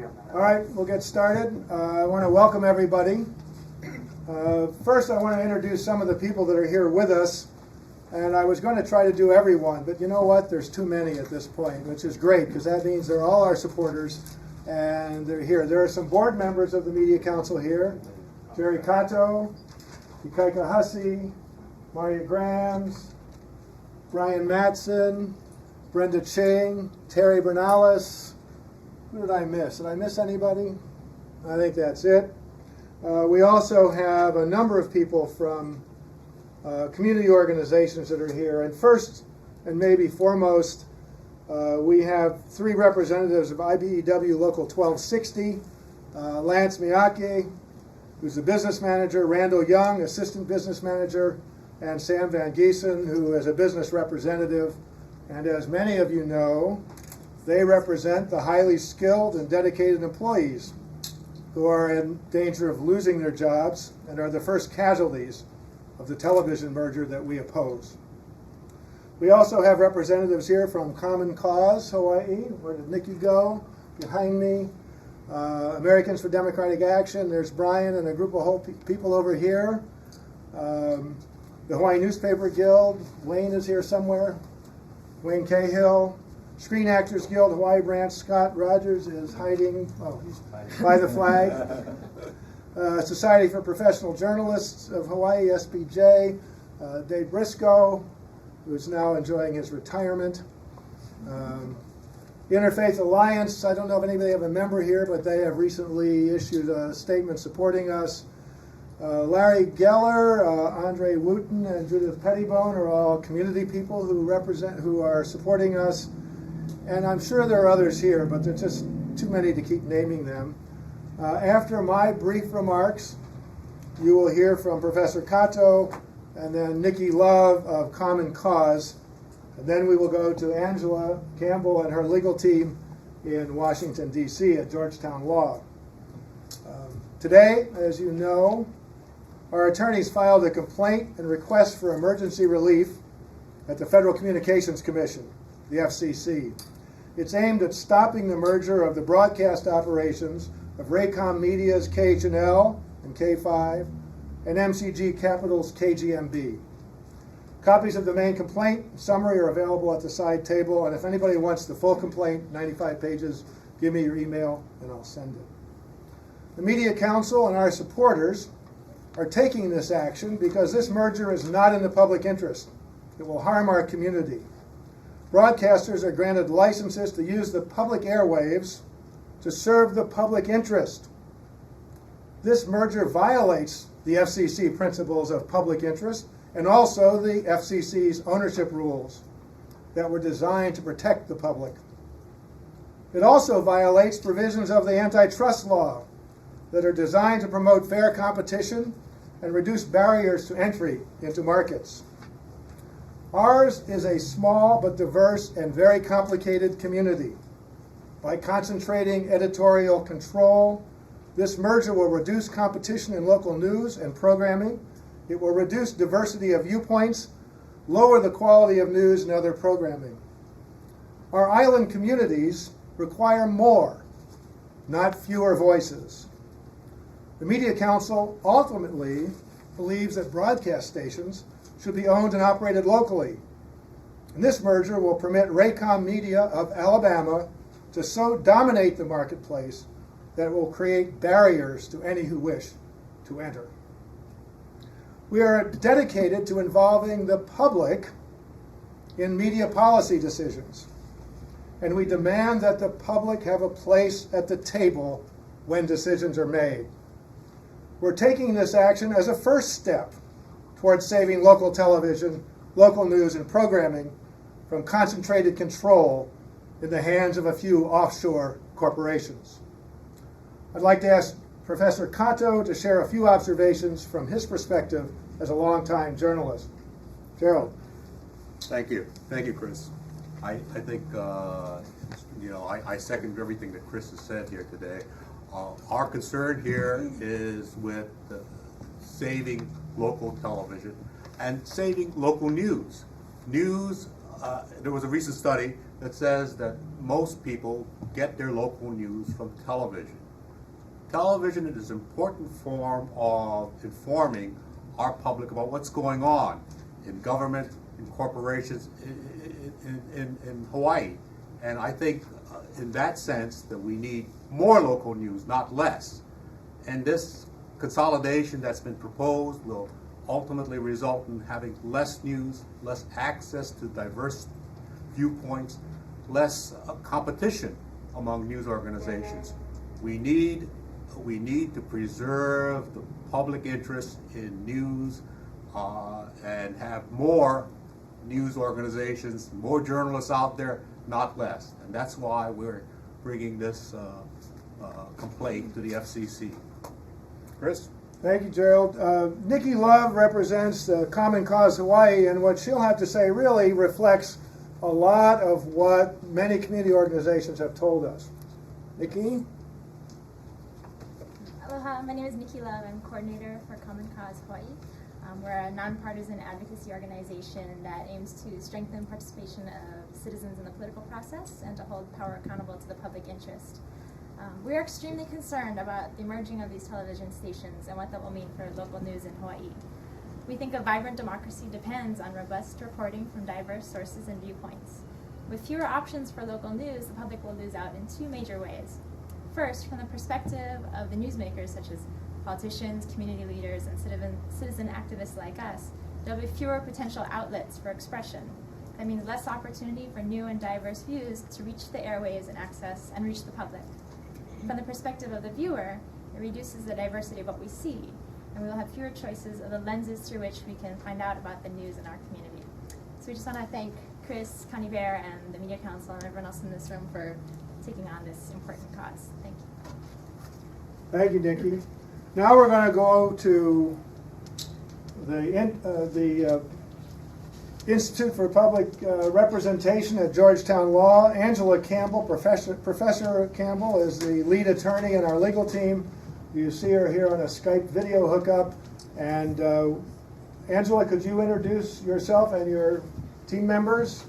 All right, we'll get started. I want to welcome everybody. First, I want to introduce some of the people that are here with us. And I was going to try to do everyone, but you know what? There's too many at this point, which is great, because that means they're all our supporters, and they're here. There are some board members of the Media Council here. Jerry Cato, Ikaika Hussey, Maria Grams, Brian Matson, Brenda Ching, Terry Bernalis. Who did I miss? Did I miss anybody? I think that's it. We also have a number of people from community organizations that are here. And first, and maybe foremost, we have three representatives of IBEW Local 1260, Lance Miyake, who's the business manager, Randall Young, assistant business manager, and Sam Van Giesen, who is a business representative. And as many of you know, they represent the highly skilled and dedicated employees who are in danger of losing their jobs and are the first casualties of the television merger that we oppose. We also have representatives here from Common Cause, Hawaii. Where did Nikki go? Behind me. Americans for Democratic Action. There's Brian and a group of people over here. The Hawaii Newspaper Guild. Wayne is here somewhere. Wayne Cahill. Screen Actors Guild, Hawaii branch. Scott Rogers is hiding. Oh, he's by the flag. Society for Professional Journalists of Hawaii, SPJ, Dave Briscoe, who's now enjoying his retirement. Interfaith Alliance, I don't know if anybody have a member here, but they have recently issued a statement supporting us. Larry Geller, Andre Wooten, and Judith Pettibone are all community people who are supporting us. And I'm sure there are others here, but there's just too many to keep naming them. After my brief remarks, you will hear from Professor Cato and then Nikki Love of Common Cause. And then we will go to Angela Campbell and her legal team in Washington, D.C. at Georgetown Law. Today, as you know, our attorneys filed a complaint and request for emergency relief at the Federal Communications Commission, the FCC. It's aimed at stopping the merger of the broadcast operations of Raycom Media's KHNL and K5 and MCG Capital's KGMB. Copies of the main complaint summary are available at the side table, and if anybody wants the full complaint, 95 pages, give me your email and I'll send it. The Media Council and our supporters are taking this action because this merger is not in the public interest. It will harm our community. Broadcasters are granted licenses to use the public airwaves to serve the public interest. This merger violates the FCC principles of public interest and also the FCC's ownership rules that were designed to protect the public. It also violates provisions of the antitrust law that are designed to promote fair competition and reduce barriers to entry into markets. Ours is a small but diverse and very complicated community. By concentrating editorial control, this merger will reduce competition in local news and programming. It will reduce diversity of viewpoints, lower the quality of news and other programming. Our island communities require more, not fewer voices. The Media Council ultimately believes that broadcast stations should be owned and operated locally. And this merger will permit Raycom Media of Alabama to so dominate the marketplace that it will create barriers to any who wish to enter. We are dedicated to involving the public in media policy decisions, and we demand that the public have a place at the table when decisions are made. We're taking this action as a first step towards saving local television, local news, and programming from concentrated control in the hands of a few offshore corporations. I'd like to ask Professor Cato to share a few observations from his perspective as a longtime journalist. Gerald. Thank you, Chris. I think I second everything that Chris has said here today. Our concern here is with saving local television and saving local news. News there was a recent study that says that most people get their local news from television. Television is an important form of informing our public about what's going on in government, in corporations, in Hawaii. And I think in that sense that we need more local news, not less. And this consolidation that's been proposed will ultimately result in having less news, less access to diverse viewpoints, less competition among news organizations. We need to preserve the public interest in news and have more news organizations, more journalists out there, not less. And that's why we're bringing this complaint to the FCC. Chris? Thank you, Gerald. Nikki Love represents Common Cause Hawaii, and what she'll have to say really reflects a lot of what many community organizations have told us. Nikki? Aloha, my name is Nikki Love. I'm coordinator for Common Cause Hawaii. We're a nonpartisan advocacy organization that aims to strengthen participation of citizens in the political process and to hold power accountable to the public interest. We are extremely concerned about the merging of these television stations and what that will mean for local news in Hawaii. We think a vibrant democracy depends on robust reporting from diverse sources and viewpoints. With fewer options for local news, the public will lose out in two major ways. First, from the perspective of the newsmakers, such as politicians, community leaders, and citizen activists like us, there will be fewer potential outlets for expression. That means less opportunity for new and diverse views to reach the airwaves and access and reach the public. From the perspective of the viewer, it reduces the diversity of what we see, and we will have fewer choices of the lenses through which we can find out about the news in our community. So we just want to thank Chris, Connie Bear, and the Media Council, and everyone else in this room for taking on this important cause. Thank you. Thank you, Nikki. Now we're going to go to the Institute for Public Representation at Georgetown Law. Angela Campbell, Professor Campbell, is the lead attorney in our legal team. You see her here on a Skype video hookup. And Angela, could you introduce yourself and your team members?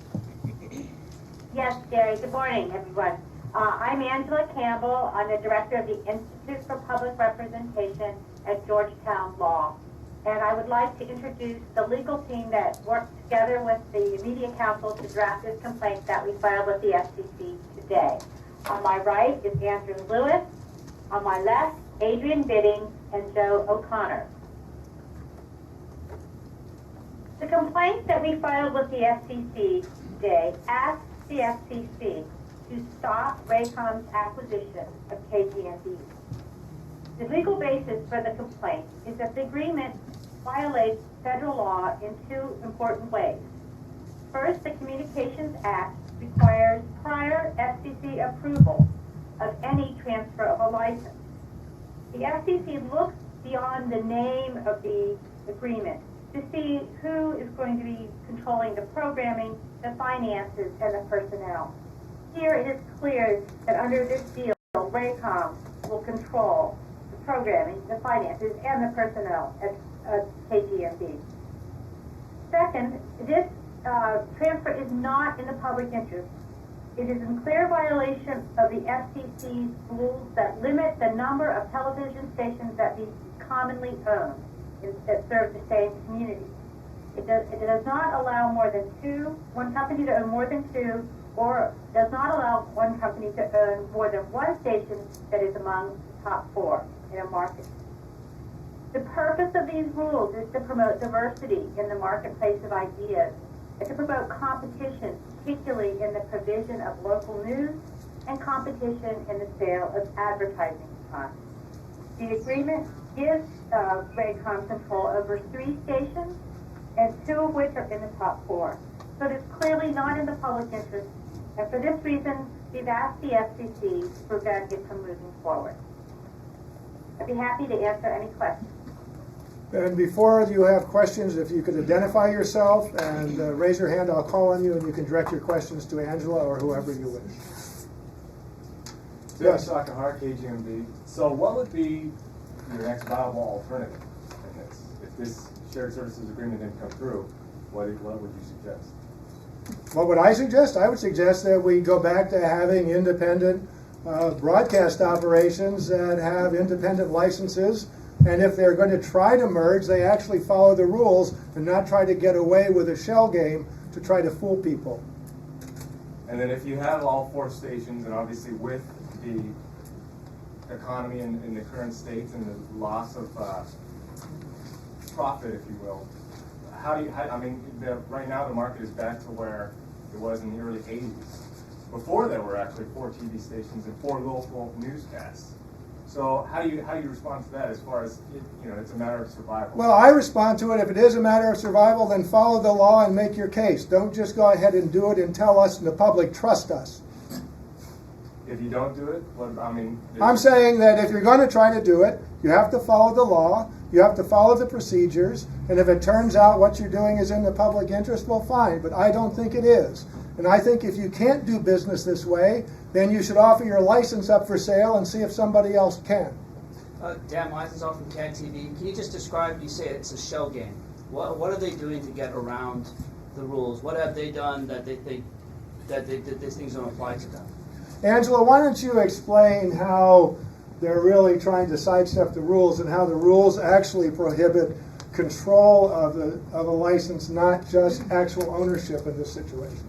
Yes, Gary. Good morning, everyone. I'm Angela Campbell. I'm the director of the Institute for Public Representation at Georgetown Law. And I would like to introduce the legal team that worked together with the Media Council to draft this complaint that we filed with the FCC today. On my right is Andrew Lewis. On my left, Adrian Bidding and Joe O'Connor. The complaint that we filed with the FCC today asks the FCC to stop Raycom's acquisition of KGMB. The legal basis for the complaint is that the agreement violates federal law in two important ways. First, the Communications Act requires prior FCC approval of any transfer of a license. The FCC looks beyond the name of the agreement to see who is going to be controlling the programming, the finances, and the personnel. Here it is clear that under this deal, Raycom will control the programming, the finances, and the personnel at KGMB. Second, this transfer is not in the public interest. It is in clear violation of the FCC's rules that limit the number of television stations that we commonly own that serve the same community. It does not allow one company to own more than two, or does not allow one company to own more than one station that is among the top four in a market. The purpose of these rules is to promote diversity in the marketplace of ideas and to promote competition, particularly in the provision of local news and competition in the sale of advertising funds. The agreement gives Raycom control over 3 stations, and 2 of which are in the top 4. So it is clearly not in the public interest, and for this reason, we've asked the FCC to prevent it from moving forward. I'd be happy to answer any questions. And before you have questions, if you could identify yourself and raise your hand, I'll call on you and you can direct your questions to Angela or whoever you wish. Yes, Sakahara, KGMB. So what would be your next viable alternative in this? If this shared services agreement didn't come through, what would you suggest? What would I suggest? I would suggest that we go back to having independent broadcast operations that have independent licenses, and if they're going to try to merge, they actually follow the rules and not try to get away with a shell game to try to fool people. And then if you have all 4 stations, and obviously with the economy in the current states and the loss of profit, if you will, right now the market is back to where it was in the early 80s. Before there were actually 4 TV stations and 4 local newscasts. So how do you respond to that as far as, it's a matter of survival? Well, I respond to it, if it is a matter of survival, then follow the law and make your case. Don't just go ahead and do it and tell us and the public, trust us. If you don't do it, I'm saying that if you're going to try to do it, you have to follow the law, you have to follow the procedures, and if it turns out what you're doing is in the public interest, well, fine, but I don't think it is. And I think if you can't do business this way, then you should offer your license up for sale and see if somebody else can. Dan Weisenthal from KFVE. Can you just describe, you say it's a shell game. What are they doing to get around the rules? What have they done that they think that these things don't apply to them? Angela, why don't you explain how they're really trying to sidestep the rules and how the rules actually prohibit control of a license, not just actual ownership in this situation?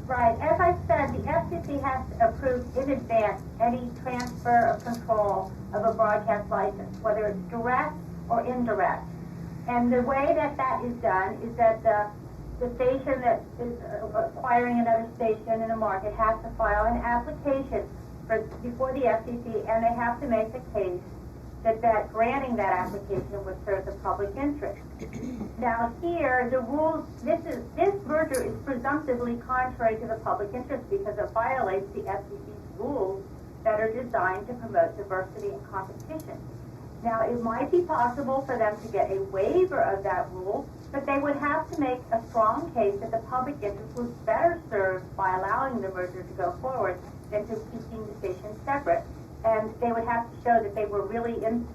Right. As I said, the FCC has to approve in advance any transfer of control of a broadcast license, whether it's direct or indirect. And the way that is done is that the station that is acquiring another station in a market has to file an application before the FCC, and they have to make the case that granting that application would serve the public interest. Now here, the rules, this merger is presumptively contrary to the public interest because it violates the FCC's rules that are designed to promote diversity and competition. Now, it might be possible for them to get a waiver of that rule, but they would have to make a strong case that the public interest was better served by allowing the merger to go forward than to keeping the stations separate. And they would have to show that they were really in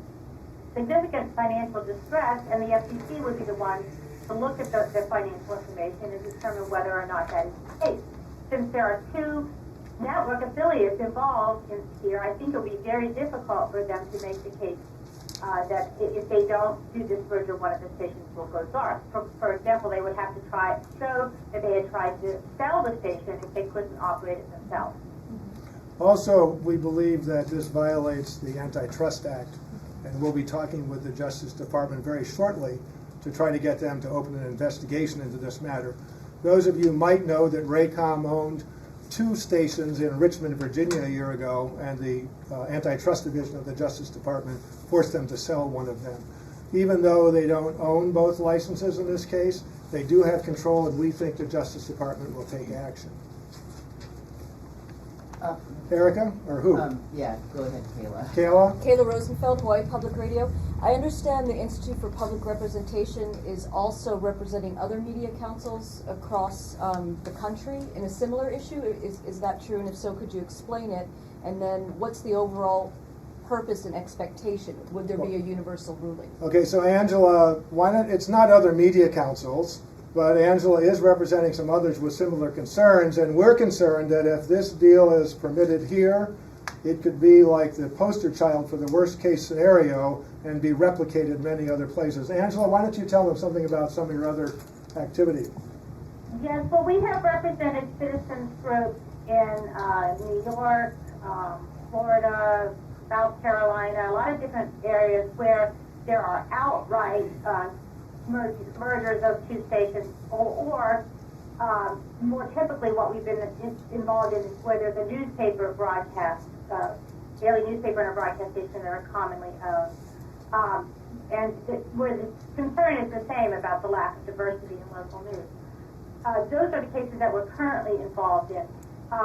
significant financial distress, and the FCC would be the one to look at the financial information and determine whether or not that is the case. Since there are 2 network affiliates involved in here, I think it will be very difficult for them to make the case that if they don't do this merger, one of the stations will go dark. For example, they would have to show that they had tried to sell the station if they couldn't operate it themselves. Also, we believe that this violates the Antitrust Act, and we'll be talking with the Justice Department very shortly to try to get them to open an investigation into this matter. Those of you might know that Raycom owned 2 stations in Richmond, Virginia a year ago, and the Antitrust Division of the Justice Department forced them to sell one of them. Even though they don't own both licenses in this case, they do have control, and we think the Justice Department will take action. Erica, or who? Yeah, go ahead, Kayla. Kayla? Kayla Rosenfeld, Hawaii Public Radio. I understand the Institute for Public Representation is also representing other media councils across the country in a similar issue. Is that true? And if so, could you explain it? And then what's the overall purpose and expectation? Would there be a universal ruling? Okay, so Angela, it's not other media councils, but Angela is representing some others with similar concerns, and we're concerned that if this deal is permitted here, it could be like the poster child for the worst case scenario and be replicated many other places. Angela, why don't you tell them something about some of your other activity? Yes, well, we have represented citizens groups in New York, Florida, South Carolina, a lot of different areas where there are outright mergers of 2 stations, or more typically what we've been involved in is where there's a newspaper broadcast, daily newspaper and a broadcast station that are commonly owned. Where the concern is the same about the lack of diversity in local news. Those are the cases that we're currently involved in.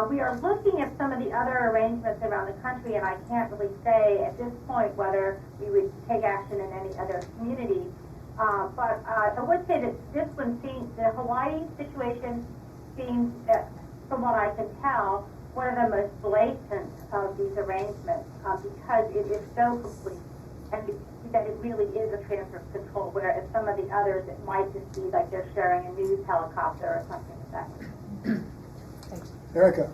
We are looking at some of the other arrangements around the country, and I can't really say at this point whether we would take action in any other community. But I would say that this one seems, the Hawaii situation seems, from what I can tell, one of the most blatant of these arrangements because it is so complete and that it really is a transfer of control, whereas some of the others, it might just be like they're sharing a news helicopter or something of that. Thanks. Erica?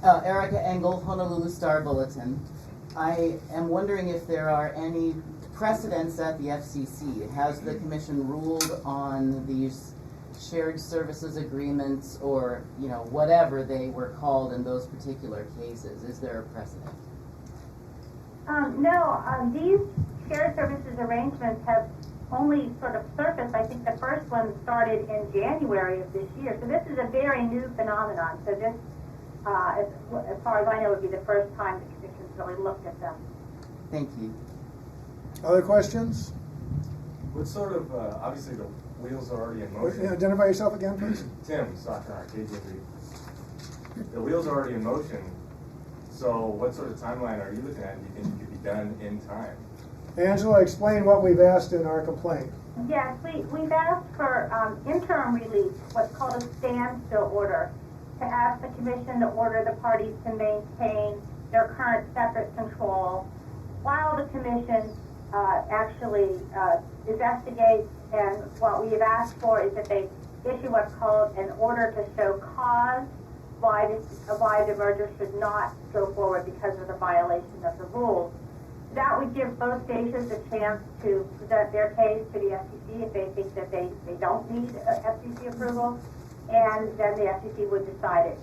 Erica Engel, Honolulu Star Bulletin. I am wondering if there are any precedents at the FCC. Has the commission ruled on these shared services agreements or, whatever they were called in those particular cases? Is there a precedent? No, these shared services arrangements have only sort of surfaced. I think the first one started in January of this year. So this is a very new phenomenon. So this, as far as I know, would be the first time the commission's really looked at them. Thank you. Other questions? What sort of, obviously the wheels are already in motion. Identify yourself again, please. Tim, Sakura, KGMB. The wheels are already in motion. So what sort of timeline are you looking at? Do you think it could be done in time? Angela, explain what we've asked in our complaint. Yes, we've asked for interim relief, what's called a standstill order, to ask the commission to order the parties to maintain their current separate control while the commission actually investigates. And what we have asked for is that they issue what's called an order to show cause why the merger should not go forward because of the violation of the rules. That would give both stations a chance to present their case to the FCC if they think that they don't need FCC approval, and then the FCC would decide it.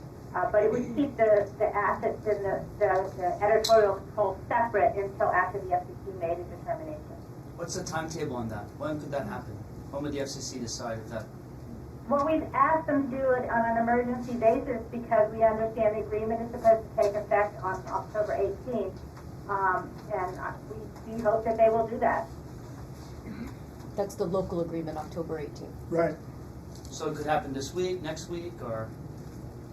But it would keep the assets and the editorial control separate until after the FCC made a determination. What's the timetable on that? When could that happen? When would the FCC decide if that? Well, we've asked them to do it on an emergency basis because we understand the agreement is supposed to take effect on October 18th. And we hope that they will do that. That's the local agreement, October 18th. Right. So it could happen this week, next week, or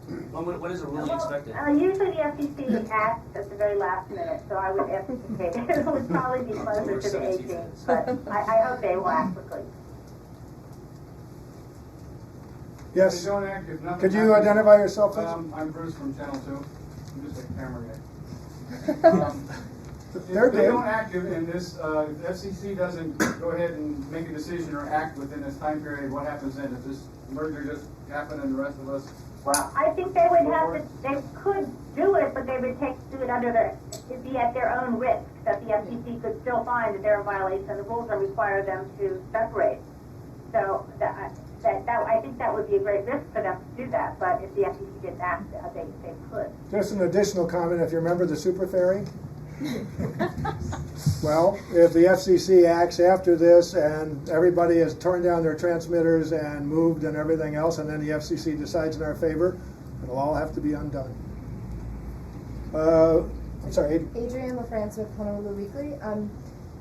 when is a ruling expected? Usually the FCC acts at the very last minute, so I would anticipate it would probably be closer to the 18th. But I hope they will act quickly. Yes. They don't act if nothing Could you happens. identify yourself, please? I'm Bruce from Channel 2. I'm just a camera guy. They're If they good. don't act in this, the FCC doesn't go ahead and make a decision or act within this time period, what happens then? If this merger just happened and the rest of us? Well, I think they would have to, they could do it, but they would do it under it'd be at their own risk, that the FCC could still find that they're in violation of the rules and require them to separate. So I think that would be a great risk for them to do that, but if the FCC didn't act, they could. Just an additional comment, if you remember the super ferry? Well, if the FCC acts after this and everybody has torn down their transmitters and moved and everything else, and then the FCC decides in our favor, it'll all have to be undone. I'm sorry, Adrienne LaFrance with Honolulu Weekly.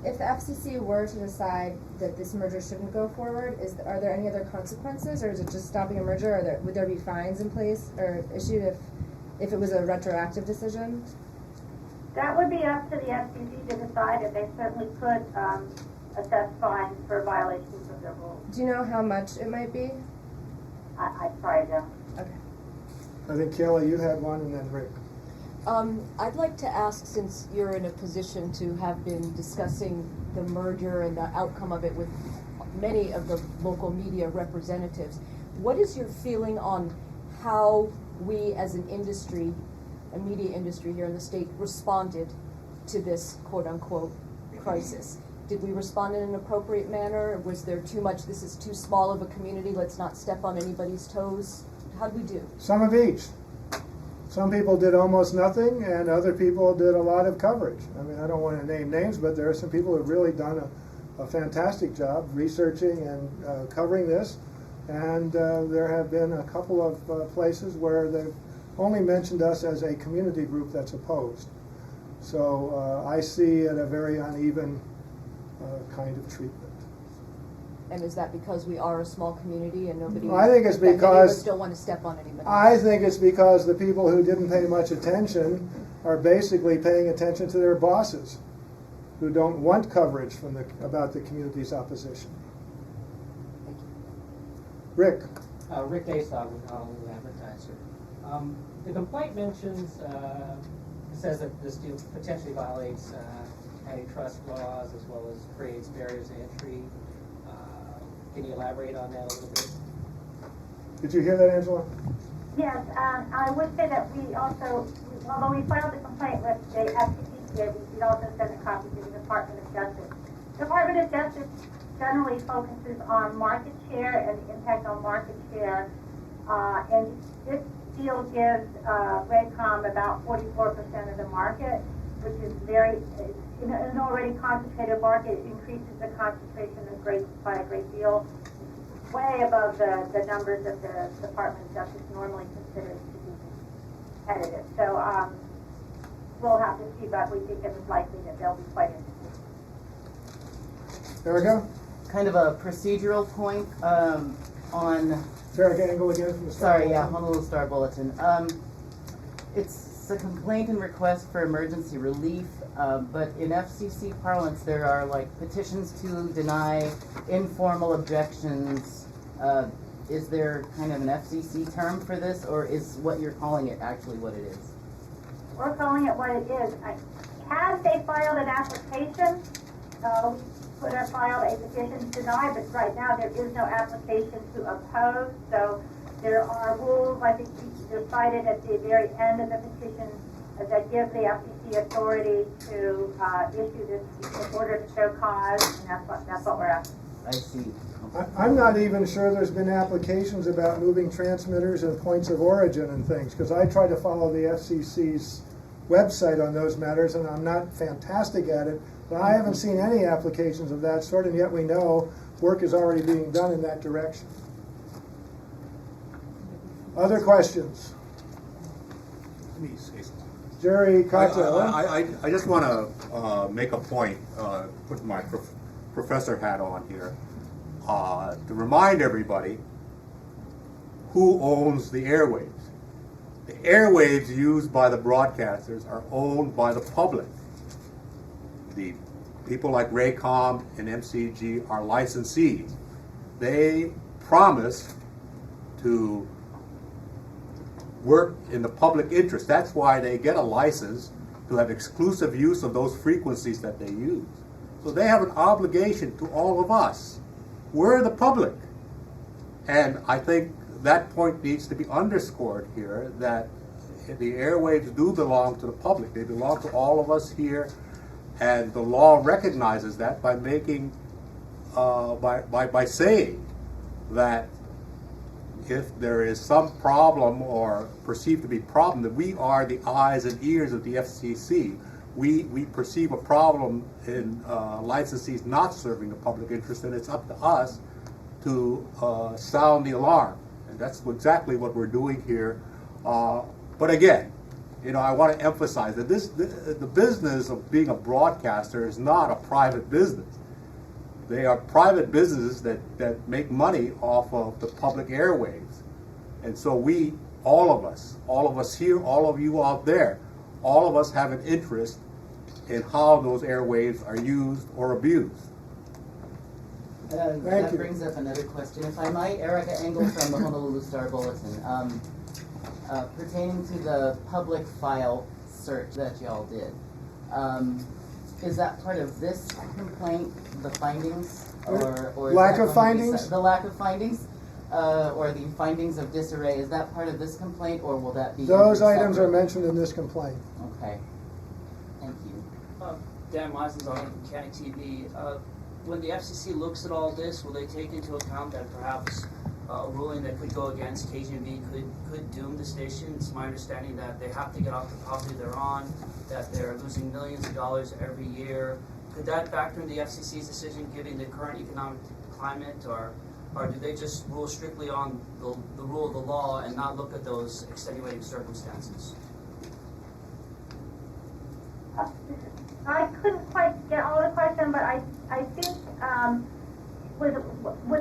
If the FCC were to decide that this merger shouldn't go forward, are there any other consequences, or is it just stopping a merger? Would there be fines in place or issued if it was a retroactive decision? That would be up to the FCC to decide. If they certainly could assess fines for violations of their rules. Do you know how much it might be? I sorry, Joe. Okay. I think Kayla, you had one, and then Rick. I'd like to ask, since you're in a position to have been discussing the merger and the outcome of it with many of the local media representatives, what is your feeling on how we as an industry, a media industry here in the state, responded to this quote-unquote crisis? Did we respond in an appropriate manner? Was there too much, this is too small of a community, let's not step on anybody's toes? How'd we do? Some of each. Some people did almost nothing, and other people did a lot of coverage. I mean, I don't want to name names, but there are some people who have really done a fantastic job researching and covering this. And there have been a couple of places where they've only mentioned us as a community group that's opposed. So I see it a very uneven kind of treatment. And is that because we are a small community and nobody? I think it's that many of because us don't want to step on anybody. I think it's because the people who didn't pay much attention are basically paying attention to their bosses, who don't want coverage from about the community's opposition. Thank you. Rick. Rick Daystog with Honolulu Advertiser. The complaint mentions, says that this deal potentially violates antitrust laws as well as creates barriers to entry. Can you elaborate on that a little bit? Did you hear that, Angela? Yes, I would say that we also, although we filed the complaint with the FCC, we also sent a copy to the Department of Justice. The Department of Justice generally focuses on market share and the impact on market share. And this deal gives Raycom about 44% of the market, which is in an already concentrated market. It increases the concentration by a great deal, way above the numbers that the Department of Justice normally considers to be competitive. So we'll have to see, but we think it is likely that they'll be quite interested. Erica? Kind of a procedural point on. Erica Engel again from the Star Sorry, yeah, Bulletin. Honolulu Star Bulletin. It's a complaint and request for emergency relief, but in FCC parlance, there are like petitions to deny, informal objections. Is there kind of an FCC term for this, or is what you're calling it actually what it is? We're calling it what it is. Had they filed an application, we could have filed a petition to deny, but right now there is no application to oppose. So there are rules, I think you decided at the very end of the petition, that give the FCC authority to issue this order to show cause, and that's what we're asking. I see. I'm not even sure there's been applications about moving transmitters and points of origin and things, because I try to follow the FCC's website on those matters, and I'm not fantastic at it, but I haven't seen any applications of that sort, and yet we know work is already being done in that direction. Other questions? Let me say something. Jerry Cocktail. I just want to make a point, put my professor hat on here, to remind everybody who owns the airwaves. The airwaves used by the broadcasters are owned by the public. The people like Raycom and MCG are licensees. They promise to work in the public interest. That's why they get a license to have exclusive use of those frequencies that they use. So they have an obligation to all of us. We're the public. And I think that point needs to be underscored here, that the airwaves do belong to the public. They belong to all of us here, and the law recognizes that by making, by saying that if there is some problem or perceived to be problem, that we are the eyes and ears of the FCC. We perceive a problem in licensees not serving the public interest, and it's up to us to sound the alarm. And that's exactly what we're doing here. But again, I want to emphasize that the business of being a broadcaster is not a private business. They are private businesses that make money off of the public airwaves. And so all of us here, all of you out there, all of us have an interest in how those airwaves are used or abused. That brings up another question. If I might, Erica Engel from the Honolulu Star Bulletin. Pertaining to the public file search that y'all did, is that part of this complaint, the findings? Or lack of findings? The lack of findings? Or the findings of disarray, is that part of this complaint, or will that be? Those items are separate? mentioned in this complaint. Okay. Thank you. Dan Meisensong from County TV. When the FCC looks at all this, will they take into account that perhaps a ruling that could go against KGMB could doom the station? It's my understanding that they have to get off the property they're on, that they're losing millions of dollars every year. Could that factor in the FCC's decision, given the current economic climate, or do they just rule strictly on the rule of the law and not look at those extenuating circumstances? I couldn't quite get all the question, but I think would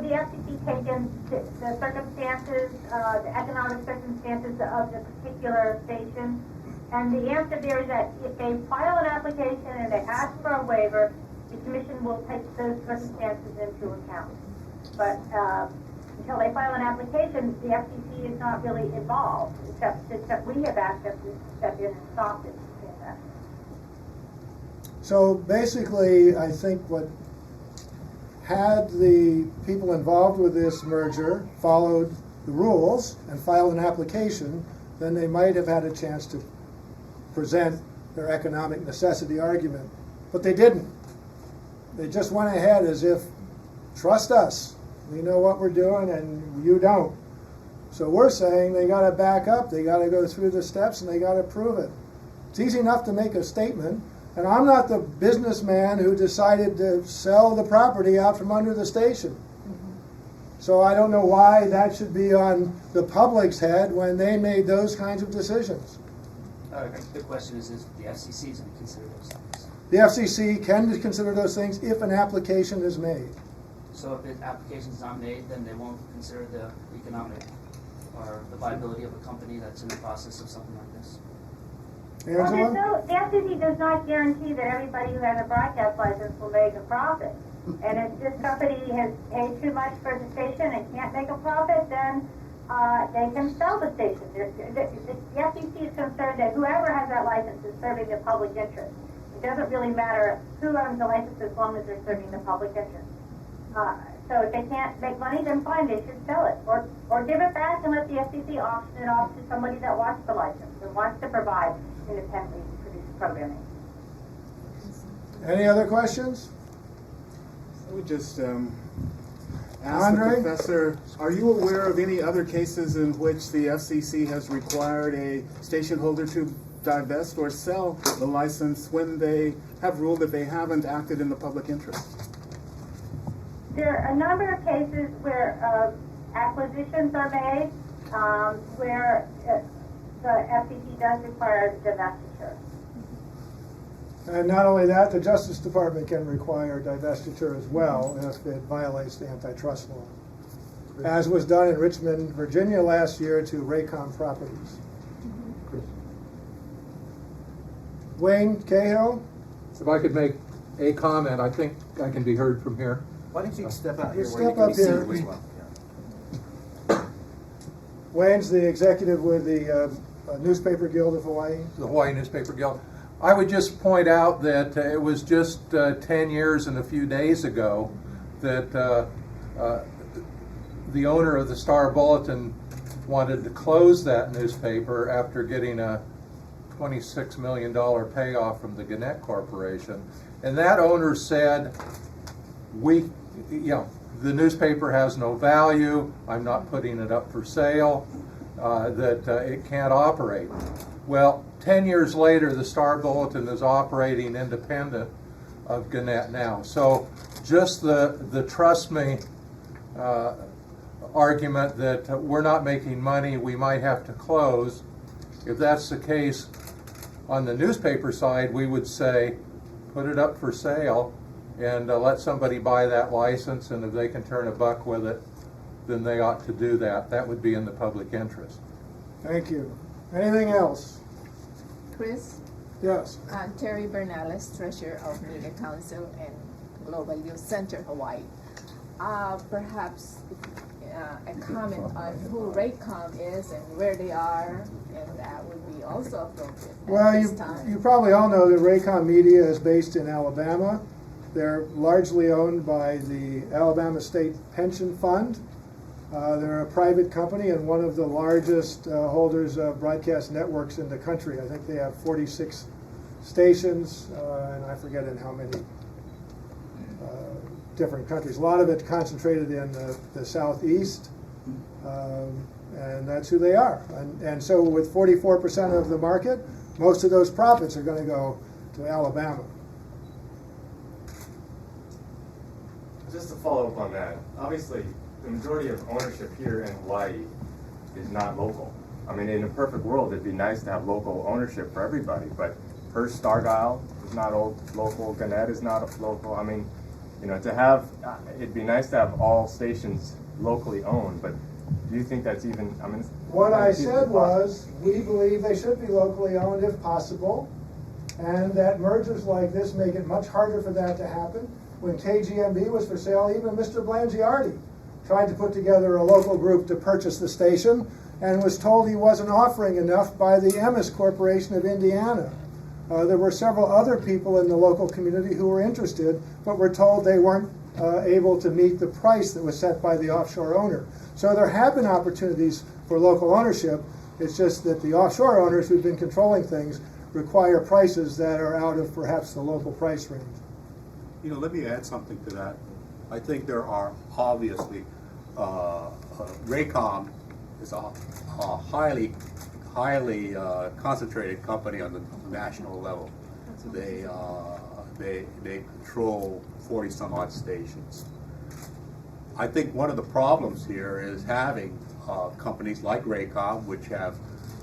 the FCC take in the circumstances, the economic circumstances of the particular station? And the answer there is that if they file an application and they ask for a waiver, the Commission will take those circumstances into account. But until they file an application, the FCC is not really involved, except we have asked them to step in and stop it. So basically, I think had the people involved with this merger followed the rules and filed an application, then they might have had a chance to present their economic necessity argument. But they didn't. They just went ahead as if, trust us, we know what we're doing and you don't. So we're saying they got to back up, they got to go through the steps, and they got to prove it. It's easy enough to make a statement, and I'm not the businessman who decided to sell the property out from under the station. So I don't know why that should be on the public's head when they made those kinds of decisions. The question is the FCC is going to consider those things. The FCC can consider those things if an application is made. So if the application is not made, then they won't consider the economic or the viability of a company that's in the process of something like this. Angela? The FCC does not guarantee that everybody who has a broadcast license will make a profit. And if this company has paid too much for the station and can't make a profit, then they can sell the station. The FCC is concerned that whoever has that license is serving the public interest. It doesn't really matter who owns the license as long as they're serving the public interest. So if they can't make money, then fine, they should sell it. Or give it back and let the FCC auction it off to somebody that wants the license and wants to provide independently produced programming. Any other questions? I would just ask Andre? the professor, are you aware of any other cases in which the FCC has required a station holder to divest or sell the license when they have ruled that they haven't acted in the public interest? There are a number of cases where acquisitions are made where the FCC does require divestiture. And not only that, the Justice Department can require divestiture as well if it violates the antitrust law, as was done in Richmond, Virginia last year to Raycom Properties. Wayne Cahill? If I could make a comment, I think I can be heard from here. Why don't you step out here where Step you can up be seen here. as well? Wayne's the executive with the Newspaper Guild of Hawaii. The Hawaii Newspaper Guild. I would just point out that it was just 10 years and a few days ago that the owner of the Star Bulletin wanted to close that newspaper after getting a $26 million payoff from the Gannett Corporation. And that owner said, the newspaper has no value, I'm not putting it up for sale, that it can't operate. Well, 10 years later, the Star Bulletin is operating independent of Gannett now. So just the trust me argument that we're not making money, we might have to close. If that's the case, on the newspaper side, we would say, put it up for sale and let somebody buy that license, and if they can turn a buck with it, then they ought to do that. That would be in the public interest. Thank you. Anything else? Chris? Yes. Terry Bernales, Treasurer of Media Council and Global News Center, Hawaii. Perhaps a comment on who Raycom is and where they are, and that would be also appropriate Well, at this time. you probably all know that Raycom Media is based in Alabama. They're largely owned by the Alabama State Pension Fund. They're a private company and one of the largest holders of broadcast networks in the country. I think they have 46 stations, and I forget in how many different countries. A lot of it concentrated in the southeast, and that's who they are. And so with 44% of the market, most of those profits are going to go to Alabama. Just to follow up on that, obviously the majority of ownership here in Hawaii is not local. I mean, in a perfect world, it'd be nice to have local ownership for everybody, but Hearst Stardial is not local, Gannett is not local. I mean, you know, to have, it'd be nice to have all stations locally owned, but do you think that's even, I mean... What I said was, we believe they should be locally owned if possible, and that mergers like this make it much harder for that to happen. When KGMB was for sale, even Mr. Blangiardi tried to put together a local group to purchase the station and was told he wasn't offering enough by the Emmis Corporation of Indiana. There were several other people in the local community who were interested, but were told they weren't able to meet the price that was set by the offshore owner. So there have been opportunities for local ownership. It's just that the offshore owners who've been controlling things require prices that are out of perhaps the local price range. You know, let me add something to that. I think there are obviously, Raycom is a highly concentrated company on the national level. They control 40 some odd stations. I think one of the problems here is having companies like Raycom, which have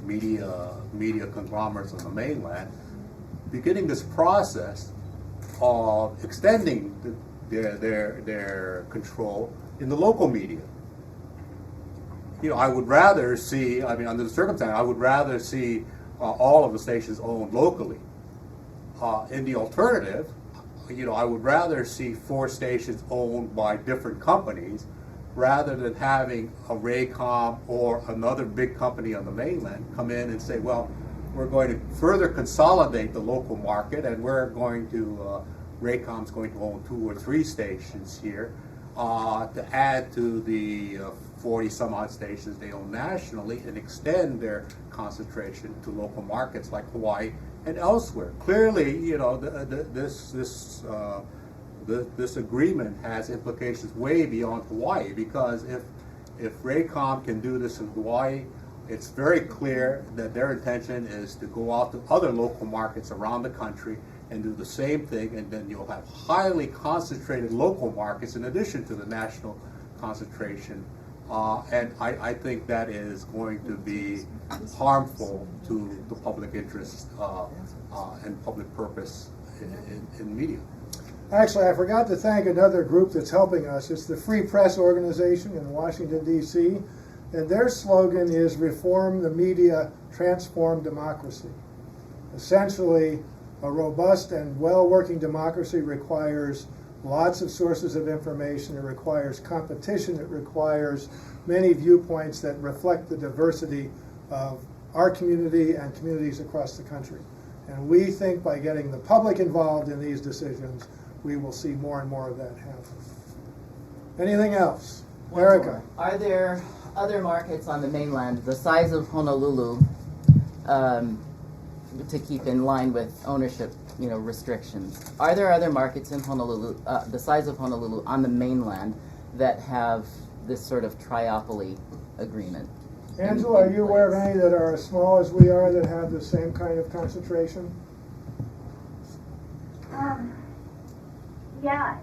media conglomerates on the mainland, beginning this process of extending their control in the local media. You know, I would rather see, I mean, under the circumstance, I would rather see all of the stations owned locally. In the alternative, you know, I would rather see 4 stations owned by different companies rather than having a Raycom or another big company on the mainland come in and say, well, we're going to further consolidate the local market and we're going to, Raycom's going to own 2 or 3 stations here to add to the 40 some odd stations they own nationally and extend their concentration to local markets like Hawaii and elsewhere. Clearly, you know, this agreement has implications way beyond Hawaii, because if Raycom can do this in Hawaii, it's very clear that their intention is to go out to other local markets around the country and do the same thing, and then you'll have highly concentrated local markets in addition to the national concentration. And I think that is going to be harmful to the public interest and public purpose in media. Actually, I forgot to thank another group that's helping us. It's the Free Press Organization in Washington, D.C., and their slogan is "Reform the Media, Transform Democracy." Essentially, a robust and well-working democracy requires lots of sources of information. It requires competition. It requires many viewpoints that reflect the diversity of our community and communities across the country. And we think by getting the public involved in these decisions, we will see more and more of that happen. Anything else? Erica? Are there other markets on the mainland the size of Honolulu, to keep in line with ownership, you know, restrictions? Are there other markets in Honolulu, the size of Honolulu on the mainland, that have this sort of triopoly agreement? Angela, are you aware of any that are as small as we are that have the same kind of concentration? Yeah,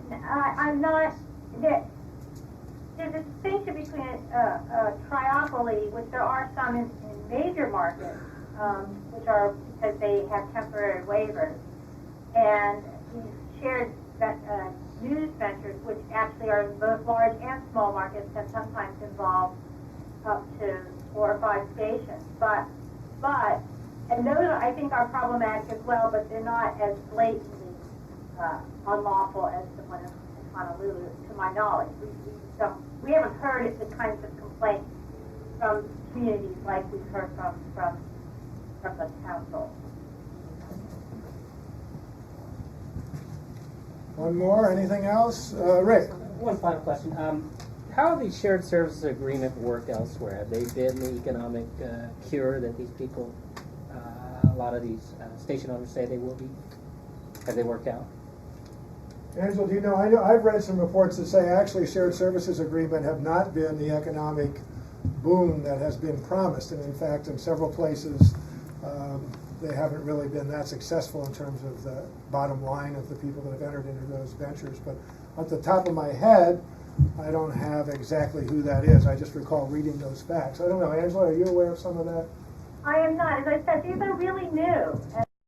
I'm not. There's a distinction between a triopoly, which there are some in major markets, which are because they have temporary waivers, and these shared news ventures, which actually are in both large and small markets, can sometimes involve up to 4 or 5 stations. But and those I think are problematic as well, but they're not as blatantly unlawful as the one in Honolulu, to my knowledge. We haven't heard the kinds of complaints from communities like we've heard from the council. One more, anything else? Rick? One final question. How have these shared services agreement work elsewhere? Have they been the economic cure that these people, a lot of these station owners say they will be? Have they worked out? Angela, do you know, I've read some reports that say actually shared services agreement have not been the economic boom that has been promised. And in fact, in several places, they haven't really been that successful in terms of the bottom line of the people that have entered into those ventures. But at the top of my head, I don't have exactly who that is. I just recall reading those facts. I don't know, Angela, are you aware of some of that? I am not. As I said, these are really new.